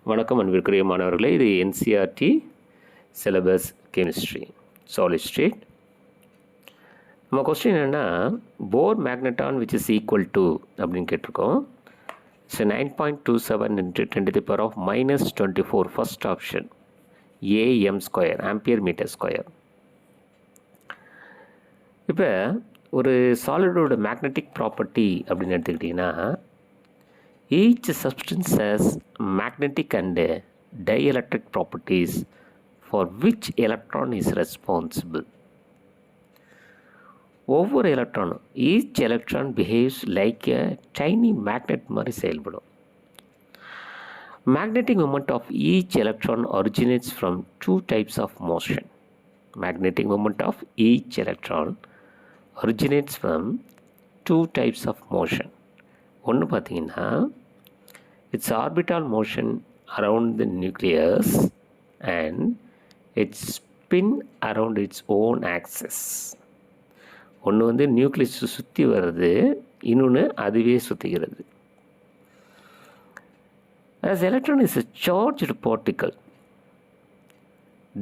வணக்கம் அன்பிற்குரிய மாணவர்களே, இது NCERT syllabus chemistry solid state. நம்ம கொஸ்டின் என்னென்னா, Bohr magneton which is equal to அப்படின்னு கேட்டிருக்கோம். So 9.27 into 10 to the power of -24 first option A M square ampere metre square. இப்போ ஒரு சாலிடோட மேக்னெட்டிக் ப்ராப்பர்ட்டி அப்படின்னு எடுத்துக்கிட்டிங்கன்னா, each substance has magnetic and dielectric properties for which electron is responsible. ஒவ்வொரு எலக்ட்ரானும் each electron behaves like a tiny magnet மாதிரி செயல்படும். Magnetic moment of each electron originates from two types of motion. Magnetic moment of each electron originates from two types of motion. ஒன்று பார்த்தீங்கன்னா, its orbital motion around the nucleus and its spin around its own axis. ஒன்று வந்து nucleus சுற்றி வருது, இன்னொன்று அதுவே சுற்றிக்கிறது. As electron is a charged particle,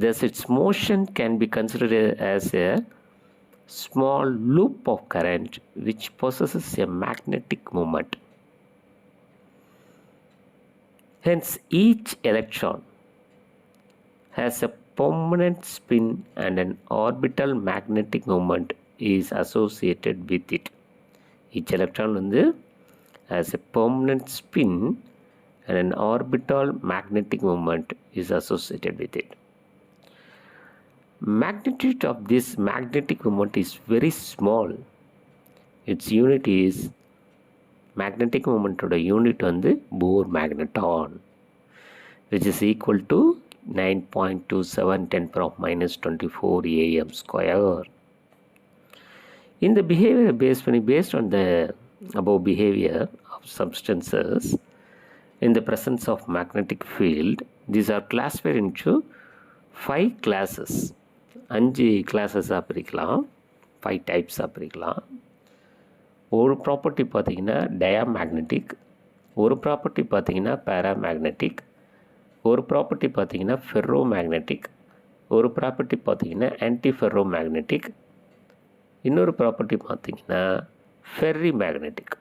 thus its motion can be considered as a small loop of current which possesses a magnetic moment. Hence, each electron has a permanent spin and an orbital magnetic moment is associated with it. Each electron has a permanent spin and an orbital magnetic moment is associated with it. Magnitude of this magnetic moment is very small. Its unit is magnetic moment oda unit Bohr magneton, which is equal to 9.27 10 power of -24 am square. In the behavior based on the above behavior of substances in the presence of magnetic field, these are classified into 5 classes. 5 கிளாஸஸாக பிரிக்கலாம், 5 டைப்ஸாக பிரிக்கலாம். ஒரு property பார்த்திங்கன்னா diamagnetic, ஒரு property பார்த்திங்கன்னா paramagnetic, ஒரு property பார்த்திங்கன்னா ferro magnetic, ஒரு property பார்த்திங்கன்னா ஆன்டி ஃபெர்ரோ மேக்னெட்டிக், இன்னொரு ப்ராப்பர்ட்டி பார்த்திங்கன்னா ஃபெர்ரி மேக்னெட்டிக்.